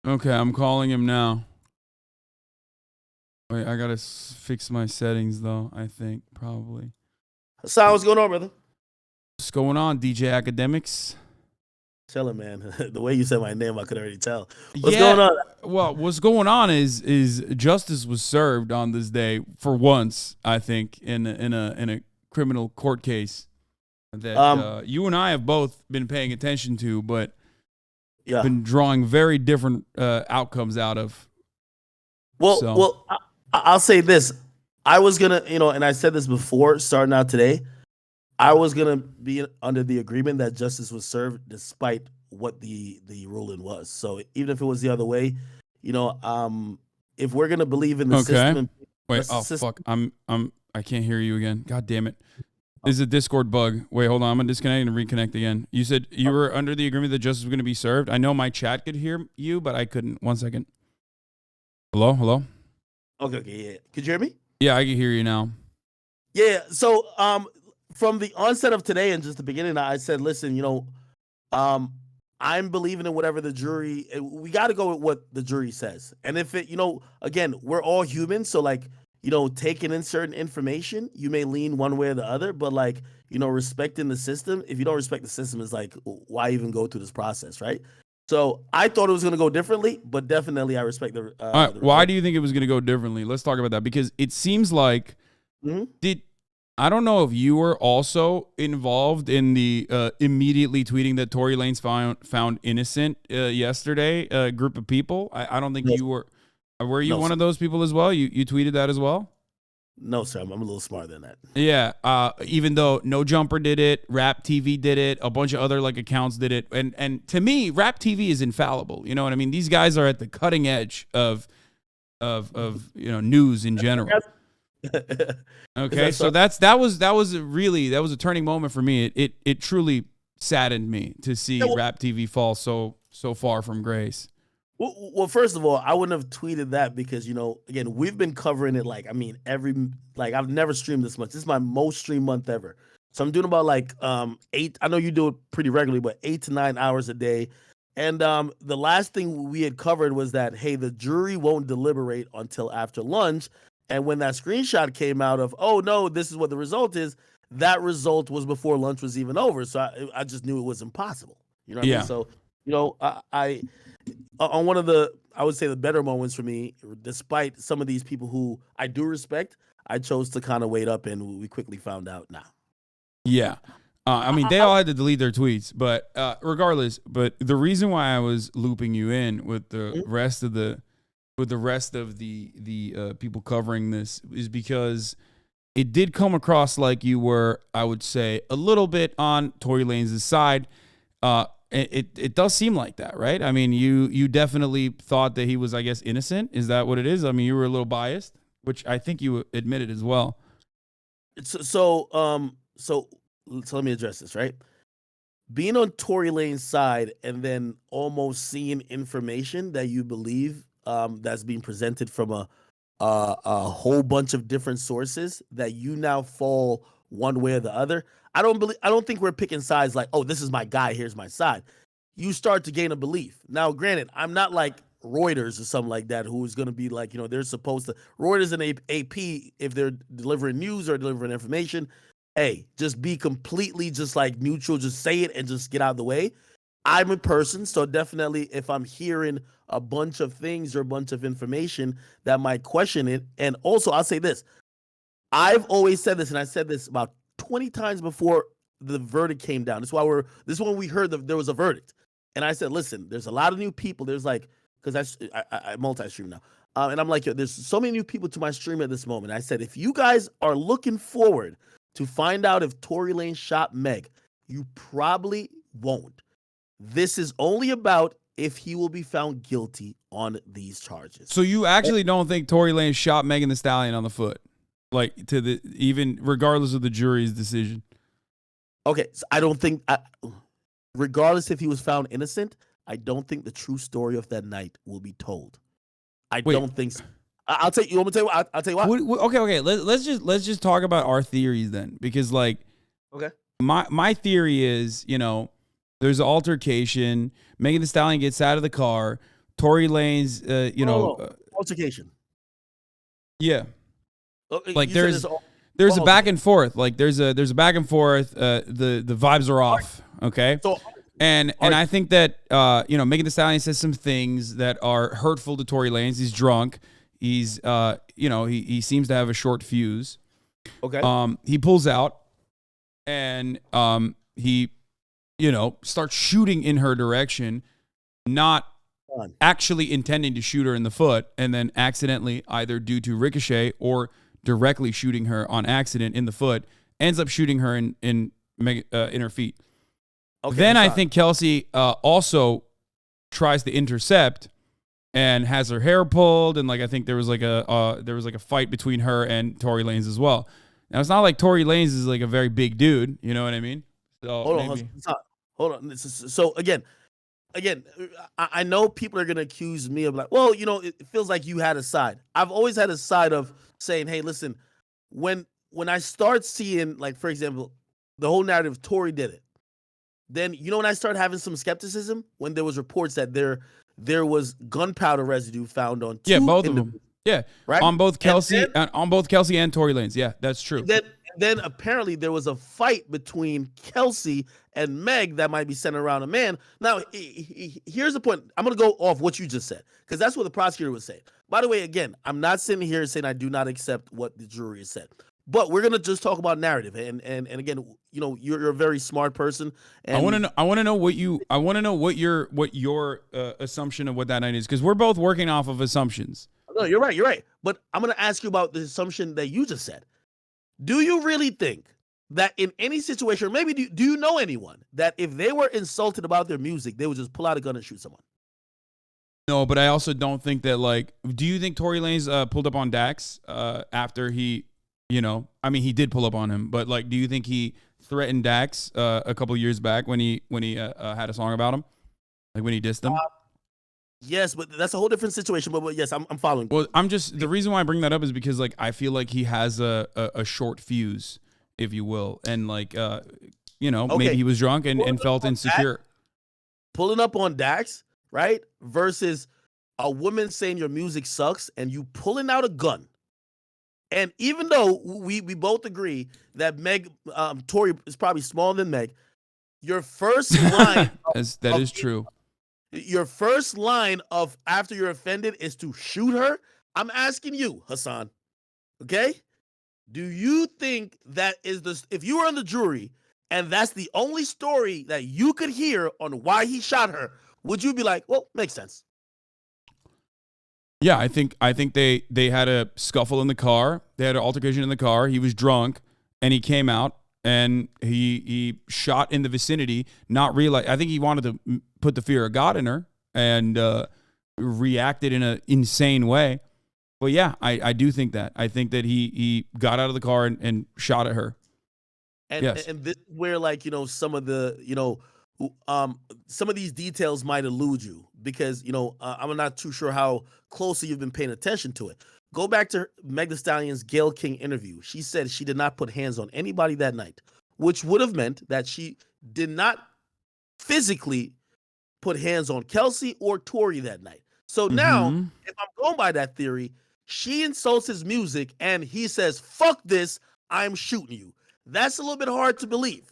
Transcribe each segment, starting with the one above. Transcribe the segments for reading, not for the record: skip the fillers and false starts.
Okay, I'm calling him now. Wait, I gotta fix my settings though. I think probably. Hassan, what's going on, brother? What's going on, DJ Akademiks? Chilling, man. The way you said my name, I could already tell. What's going on? Well, what's going on is justice was served on this day for once. I think in a criminal court case that you and I have both been paying attention to, but been drawing very different outcomes out of. Well, I'll say this. I was gonna, and I said this before starting out today. I was gonna be under the agreement that justice was served despite what the ruling was. So even if it was the other way, if we're gonna believe in the system. Fuck! I can't hear you again. God damn it! This is a Discord bug. Wait, hold on. I'm gonna disconnect and reconnect again. You said you were under the agreement that justice was gonna be served. I know my chat could hear you, but I couldn't. 1 second. Hello. Okay, yeah. Could you hear me? Yeah, I can hear you now. Yeah. So from the onset of today and just the beginning, I said, listen, I'm believing in whatever the jury. We got to go with what the jury says. And if it, again, we're all human, so taking in certain information, you may lean one way or the other, but respecting the system. If you don't respect the system, it's like, why even go through this process, right? So I thought it was going to go differently, but definitely I respect the. All right, why do you think it was going to go differently? Let's talk about that because it seems like I don't know if you were also involved in the immediately tweeting that Tory Lanez found innocent yesterday. Group of people. I don't think you were. Were you one of those people as well? You tweeted that as well? No, sir. I'm a little smarter than that. Yeah. Even though No Jumper did it, Rap TV did it, a bunch of other accounts did it, and to me, Rap TV is infallible. You know what I mean? These guys are at the cutting edge of news in general. Okay, so that was a turning moment for me. It truly saddened me to see Rap TV fall so far from grace. Well, first of all, I wouldn't have tweeted that because, again, we've been covering it I've never streamed this much. This is my most streamed month ever. So I'm doing about 8, I know you do it pretty regularly, but 8 to 9 hours a day. And the last thing we had covered was that, hey, the jury won't deliberate until after lunch. And when that screenshot came out of, oh, no, this is what the result is, that result was before lunch was even over. So I just knew it was impossible. You know what I mean? So, I on one of the, I would say the better moments for me, despite some of these people who I do respect, I chose to kind of wait up and we quickly found out now. Yeah. I mean, they all had to delete their tweets, but regardless, but the reason why I was looping you in with the rest of the people covering this is because it did come across like you were, I would say, a little bit on Tory Lanez's side. It does seem like that, right? I mean, you definitely thought that he was, I guess, innocent. Is that what it is? I mean, you were a little biased, which I think you admitted as well. So let me address this, right? Being on Tory Lanez's side and then almost seeing information that you believe that's being presented from a whole bunch of different sources that you now fall one way or the other. I don't think we're picking sides like, oh, this is my guy, here's my side. You start to gain a belief. Now, granted, I'm not like Reuters or something like that, who is going to be like, they're supposed to, Reuters and AP, if they're delivering news or delivering information, hey, just be completely just like neutral, just say it and just get out of the way. I'm a person, so definitely if I'm hearing a bunch of things or a bunch of information that might question it, and also I'll say this, I've always said this, and I said this about 20 times before the verdict came down. This is when we heard that there was a verdict. And I said, listen, there's a lot of new people. There's because I multi-stream now. And I'm like, there's so many new people to my stream at this moment. I said, if you guys are looking forward to find out if Tory Lanez shot Meg, you probably won't. This is only about if he will be found guilty on these charges. So you actually don't think Tory Lanez shot Megan Thee Stallion on the foot? Even regardless of the jury's decision. Okay, so I don't think, regardless if he was found innocent, I don't think the true story of that night will be told. Don't think so. I'll tell you. I'll tell you what. Okay. Let's just talk about our theories then, because my theory is, there's an altercation. Megan Thee Stallion gets out of the car. Tory Lanez, altercation. Yeah. Like You there's a back and forth. Like there's a back and forth. The vibes are off. Okay. So and I think that Megan Thee Stallion says some things that are hurtful to Tory Lanez. He's drunk. He's he seems to have a short fuse. Okay. He pulls out and he starts shooting in her direction, not actually intending to shoot her in the foot, and then accidentally, either due to ricochet or directly shooting her on accident in the foot, ends up shooting her in her feet. Okay, then I think Kelsey also tries to intercept and has her hair pulled, and I think there was a fight between her and Tory Lanez as well. Now it's not like Tory Lanez is a very big dude, you know what I mean? So hold on. So again, I know people are gonna accuse me of it feels like you had a side. I've always had a side of saying, hey, listen, when I start seeing, for example, the whole narrative Tory did it, then when I started having some skepticism when there was reports that there was gunpowder residue found on both of them. Yeah, right. On both Kelsey and Tory Lanez. Yeah, that's true. Then apparently there was a fight between Kelsey and Meg that might be centered around a man. Now, here's the point. I'm going to go off what you just said, because that's what the prosecutor was saying. By the way, again, I'm not sitting here saying I do not accept what the jury has said, but we're going to just talk about narrative. And again, you're a very smart person. And I want to know what your assumption of what that night is, because we're both working off of assumptions. No, you're right. But I'm going to ask you about the assumption that you just said. Do you really think that in any situation, or maybe do you know anyone that if they were insulted about their music, they would just pull out a gun and shoot someone? No, but I also don't think that, do you think Tory Lanez pulled up on Dax after he, he did pull up on him, but do you think he threatened Dax a couple years back when he had a song about him, when he dissed him? Yes, but that's a whole different situation. But yes, I'm following. Well, the reason why I bring that up is because I feel like he has a short fuse, if you will, and maybe he was drunk and felt insecure. Pulling up on Dax, right? Versus a woman saying your music sucks and you pulling out a gun. And even though we both agree that Tory is probably smaller than Meg, your first line that is true. Your first line of after you're offended is to shoot her. I'm asking you, Hassan, okay? Do you think that if you were on the jury and that's the only story that you could hear on why he shot her, would you be like, well, makes sense? Yeah, I think they had a scuffle in the car. They had an altercation in the car. He was drunk and he came out and he shot in the vicinity, not realize. I think he wanted to put the fear of God in her and reacted in an insane way. But yeah, I do think that. I think that he got out of the car and shot at her. And, yes. And this is where, some of the, some of these details might elude you because, I'm not too sure how closely you've been paying attention to it. Go back to Meg Thee Stallion's Gayle King interview. She said she did not put hands on anybody that night, which would have meant that she did not physically put hands on Kelsey or Tory that night. So now, if I'm going by that theory, she insults his music and he says, fuck this, I'm shooting you. That's a little bit hard to believe.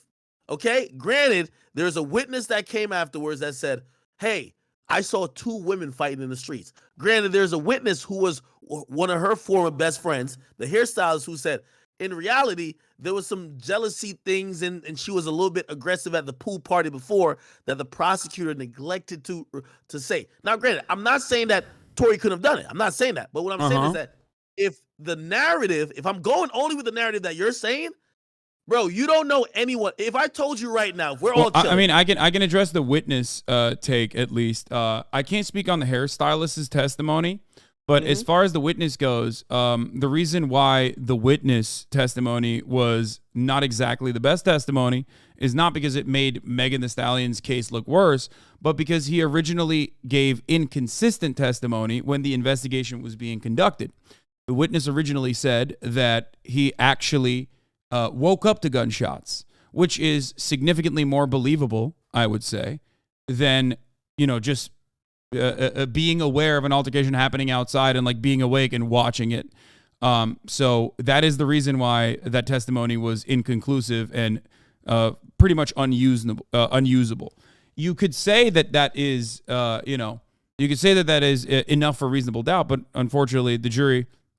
Okay? Granted, there's a witness that came afterwards that said, hey, I saw two women fighting in the streets. Granted, there's a witness who was one of her former best friends, the hairstylist, who said, in reality, there was some jealousy things and she was a little bit aggressive at the pool party before that the prosecutor neglected to say. Now, granted, I'm not saying that Tory couldn't have done it. I'm not saying that. But what I'm saying is that if I'm going only with the narrative that you're saying, bro, you don't know anyone. If I told you right now, if we're all chilling. I can address the witness take at least. I can't speak on the hairstylist's testimony, but as far as the witness goes, the reason why the witness testimony was not exactly the best testimony is not because it made Megan Thee Stallion's case look worse, but because he originally gave inconsistent testimony when the investigation was being conducted. The witness originally said that he actually woke up to gunshots, which is significantly more believable, I would say, than, just being aware of an altercation happening outside and like being awake and watching it. So that is the reason why that testimony was inconclusive and pretty much unusable. You could say that is, you could say that is enough for reasonable doubt, but unfortunately,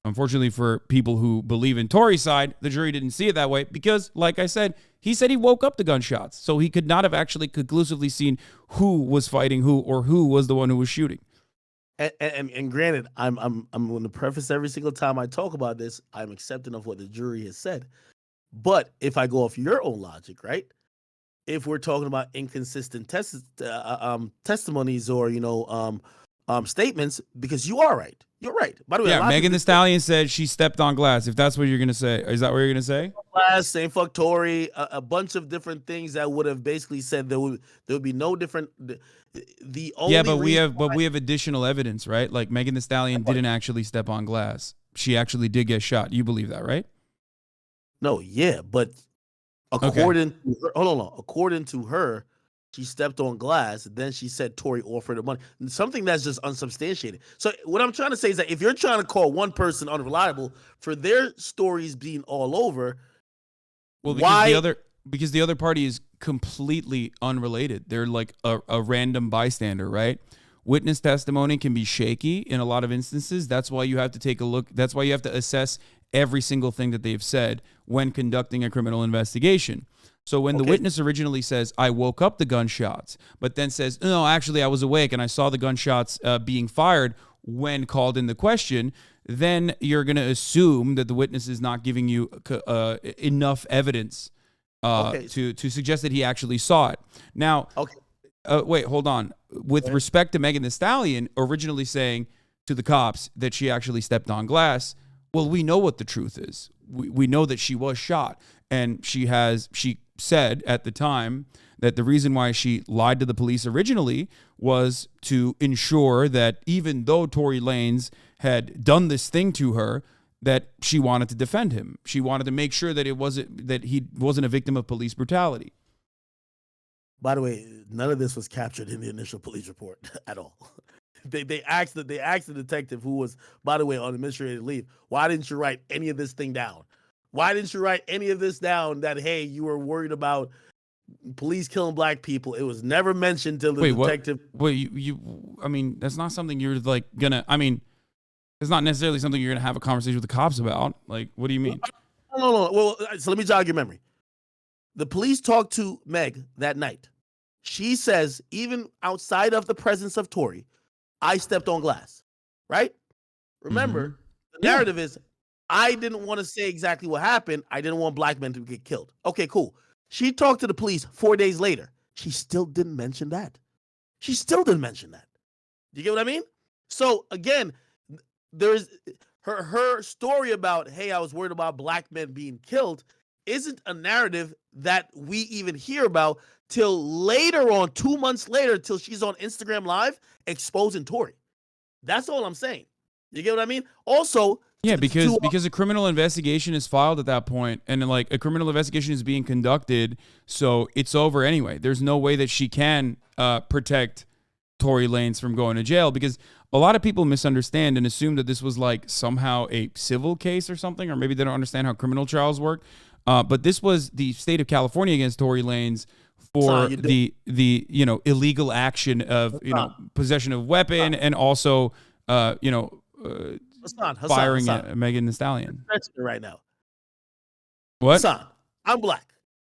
unfortunately for people who believe in Tory's side, the jury didn't see it that way because, like I said, he said he woke up to gunshots, so he could not have actually conclusively seen who was fighting who or who was the one who was shooting. And granted, I'm going to preface every single time I talk about this, I'm accepting of what the jury has said. But if I go off your own logic, right? If we're talking about inconsistent testimonies or statements, because you are right, you're right. By the way, yeah, Megan Thee Stallion said she stepped on glass. If that's what you're gonna say, is that what you're gonna say? Glass, saying fuck Tory, a bunch of different things that would have basically said there would be no different. The only but we have additional evidence, right? Like Megan Thee Stallion didn't actually step on glass. She actually did get shot. You believe that, right? No, yeah, but according to her, hold on, according to her, she stepped on glass. Then she said Tory offered her money. Something that's just unsubstantiated. So what I'm trying to say is that if you're trying to call one person unreliable for their stories being all over, because the other party is completely unrelated. They're like a random bystander, right? Witness testimony can be shaky in a lot of instances. That's why you have to take a look. That's why you have to assess every single thing that they've said when conducting a criminal investigation. So when the witness originally says, I woke up the gunshots, but then says, no, actually, I was awake and I saw the gunshots being fired when called in the question, then you're going to assume that the witness is not giving you enough evidence to suggest that he actually saw it. Now, wait, hold on. With respect to Megan Thee Stallion originally saying to the cops that she actually stepped on glass, well, we know what the truth is. We know that she was shot, and she said at the time that the reason why she lied to the police originally was to ensure that even though Tory Lanez had done this thing to her, that she wanted to defend him. She wanted to make sure that he wasn't a victim of police brutality. By the way, none of this was captured in the initial police report at all. They asked the detective, who was, by the way, on administrative leave, why didn't you write any of this thing down? Why didn't you write any of this down that, hey, you were worried about police killing black people? It was never mentioned till the detective. I mean, that's not something you're like gonna, I mean, it's not necessarily something you're gonna have a conversation with the cops about. Like, what do you mean? No. Well, so let me jog your memory. The police talked to Meg that night. She says, even outside of the presence of Tory, I stepped on glass, right? Remember, the narrative is, I didn't want to say exactly what happened. I didn't want black men to get killed. Okay, cool. She talked to the police 4 days later. She still didn't mention that. Do you get what I mean? So again, there's her story about, hey, I was worried about black men being killed isn't a narrative that we even hear about till later on, 2 months later, till she's on Instagram Live exposing Tory. That's all I'm saying. You get what I mean? Also, yeah, because a criminal investigation is filed at that point, and like a criminal investigation is being conducted, so it's over anyway. There's no way that she can protect Tory Lanez from going to jail, because a lot of people misunderstand and assume that this was like somehow a civil case or something, or maybe they don't understand how criminal trials work. But this was the state of California against Tory Lanez for the illegal action of possession of weapon and also firing at Megan Thee Stallion. Right now. What? Hassan, I'm black,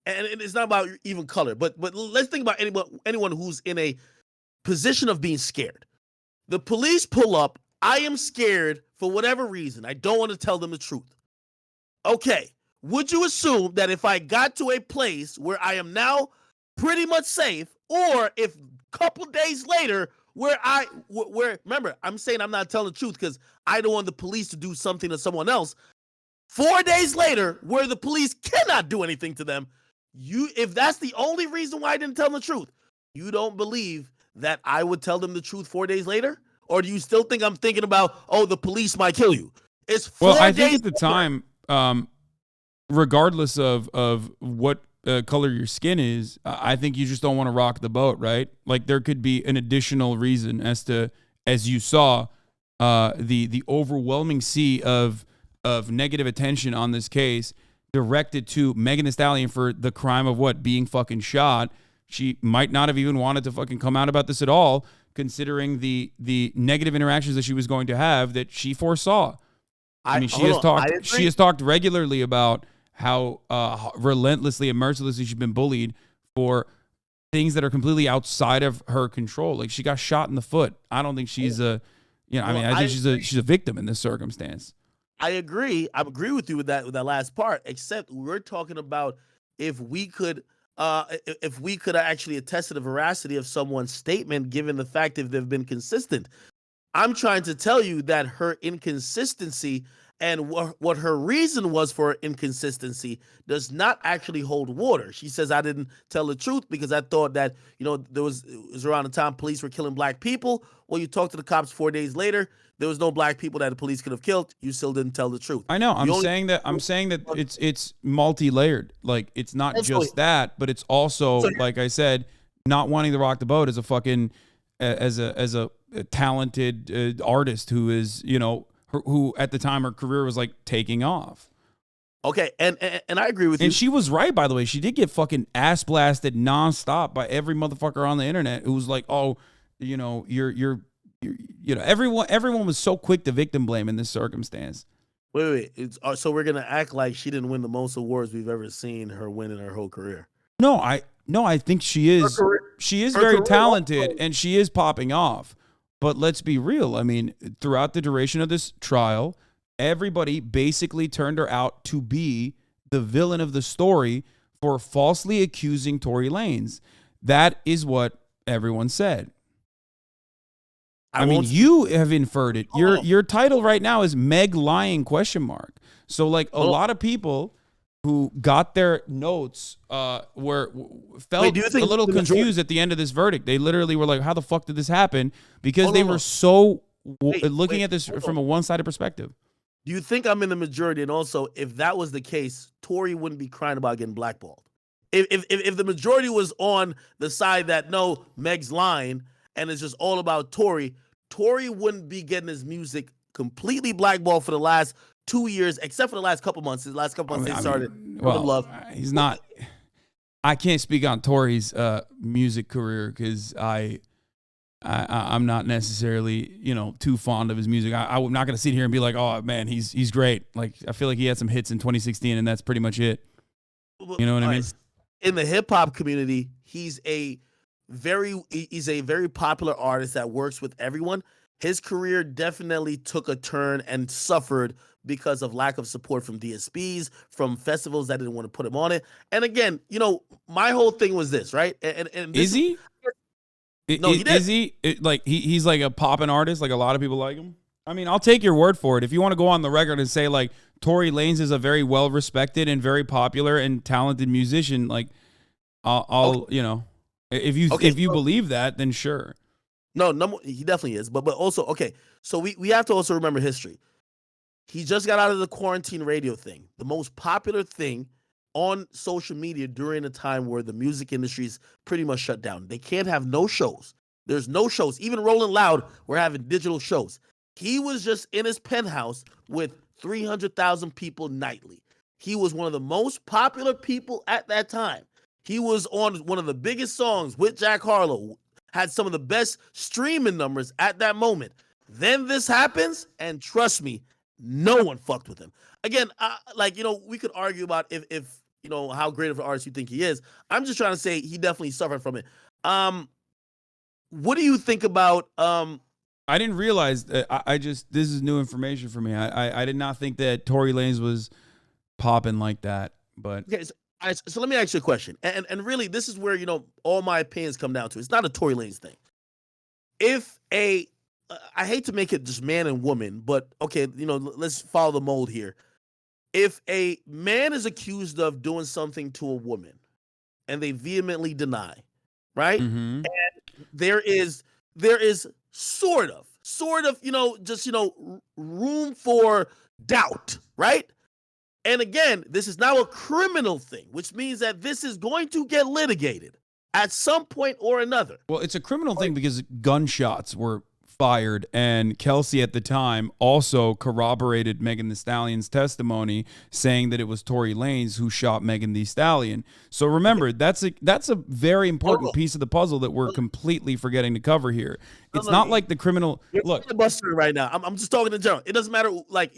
and it's not about even color, but let's think about anyone who's in a position of being scared. The police pull up. I am scared for whatever reason. I don't want to tell them the truth. Okay, would you assume that if I got to a place where I am now pretty much safe, or if a couple days later, where remember, I'm saying I'm not telling the truth because I don't want the police to do something to someone else. 4 days later, where the police cannot do anything to them, if that's the only reason why I didn't tell them the truth, you don't believe that I would tell them the truth 4 days later? Or do you still think I'm thinking about, oh, the police might kill you? It's 4 days. Well, I think at the time, regardless of what color your skin is, I think you just don't want to rock the boat, right? Like there could be an additional reason as you saw, the overwhelming sea of negative attention on this case directed to Megan Thee Stallion for the crime of what? Being fucking shot. She might not have even wanted to fucking come out about this at all, considering the negative interactions that she was going to have that she foresaw. I mean, she has talked regularly about how relentlessly and mercilessly she's been bullied for things that are completely outside of her control. Like she got shot in the foot. I don't think she's I think she's a victim in this circumstance. I agree. I agree with you with that last part. Except we're talking about if we could actually attest to the veracity of someone's statement, given the fact that they've been consistent. I'm trying to tell you that her inconsistency and what her reason was for inconsistency does not actually hold water. She says, I didn't tell the truth because I thought that, it was around the time police were killing black people. Well, you talk to the cops 4 days later, there was no black people that the police could have killed. You still didn't tell the truth. I know. I'm saying that it's multi-layered. Like it's not just that, but it's also, like I said, not wanting to rock the boat as a fucking as a talented artist who is, who at the time her career was like taking off. Okay, and I agree with you. And she was right, by the way. She did get fucking ass blasted nonstop by every motherfucker on the internet who was like, "Oh, everyone was so quick to victim blame in this circumstance." Wait. So we're gonna act like she didn't win the most awards we've ever seen her win in her whole career? No, I think she is. She is very talented, and she is popping off. But let's be real. I mean, throughout the duration of this trial, everybody basically turned her out to be the villain of the story for falsely accusing Tory Lanez. That is what everyone said. I mean, you have inferred it. Your title right now is Meg lying ? So like a lot of people who got their notes felt a little confused at the end of this verdict. They literally were like, how the fuck did this happen? Because they were so looking at this from a one-sided perspective. Do you think I'm in the majority? And also, if that was the case, Tory wouldn't be crying about getting blackballed. If the majority was on the side that, no, Meg's lying, and it's just all about Tory wouldn't be getting his music completely blackballed for the last 2 years, except for the last couple months. The last couple months they started love. He's not. I can't speak on Tory's music career because I'm not necessarily too fond of his music. I'm not going to sit here and be like, oh man, he's great. Like I feel like he had some hits in 2016, and that's pretty much it. You know what I mean? In the hip hop community, he's a very popular artist that works with everyone. His career definitely took a turn and suffered because of lack of support from DSPs, from festivals that didn't want to put him on it. And again, my whole thing was this, right? And is he? No, he did. Is he he's like a poppin' artist? Like a lot of people like him. I mean, I'll take your word for it. If you want to go on the record and say like Tory Lanez is a very well respected and very popular and talented musician, like I'll if you believe that, then sure. No, he definitely is. But also, okay, so we have to also remember history. He just got out of the quarantine radio thing, the most popular thing on social media during a time where the music industry is pretty much shut down. They can't have no shows. There's no shows. Even Rolling Loud, we're having digital shows. He was just in his penthouse with 300,000 people nightly. He was one of the most popular people at that time. He was on one of the biggest songs with Jack Harlow, had some of the best streaming numbers at that moment. Then this happens, and trust me, no one fucked with him. Again, we could argue about if how great of an artist you think he is. I'm just trying to say he definitely suffered from it. What do you think about? I didn't realize that. This is new information for me. I did not think that Tory Lanez was popping like that. But okay, so let me ask you a question, and really, this is where all my opinions come down to. It's not a Tory Lanez thing. If I hate to make it just man and woman, but okay, let's follow the mold here. If a man is accused of doing something to a woman and they vehemently deny, right? Mm-hmm. And there is sort of, room for doubt, right? And again, this is now a criminal thing, which means that this is going to get litigated at some point or another. Well, it's a criminal thing because gunshots were fired, and Kelsey at the time also corroborated Megan Thee Stallion's testimony, saying that it was Tory Lanez who shot Megan Thee Stallion. So remember, that's a very important piece of the puzzle that we're completely forgetting to cover here. It's not like the criminal. Look, busting right now. I'm just talking in general. It doesn't matter. Like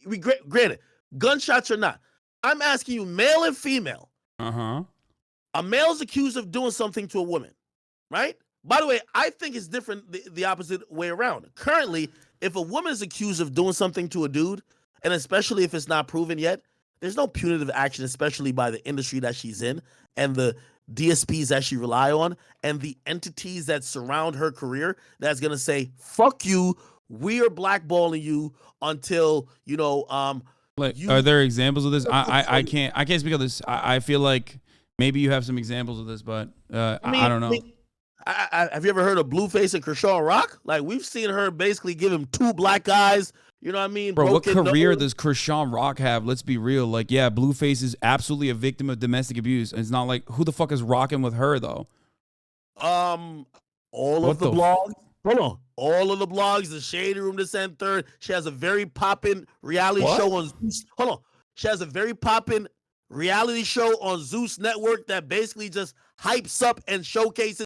we granted, gunshots or not. I'm asking you, male and female. A male is accused of doing something to a woman, right? By the way, I think it's different the opposite way around. Currently, if a woman is accused of doing something to a dude, and especially if it's not proven yet, there's no punitive action, especially by the industry that she's in and the DSPs that she rely on and the entities that surround her career that's going to say, fuck you, we are blackballing you until, are there examples of this? I can't speak of this. I feel like maybe you have some examples of this, but I don't know. Have you ever heard of Blueface and Kershaw Rock? Like, we've seen her basically give him 2 black guys. You know what I mean? Bro, what career does Kershaw Rock have? Let's be real. Like, yeah, Blueface is absolutely a victim of domestic abuse. It's not like, who the fuck is rocking with her, though? All of the blogs. Hold on. All of the blogs, the Shady Room, this and third. She has a very poppin' reality show on Zeus. Hold on. She has a very poppin' reality show on Zeus Network that basically just hypes up and showcases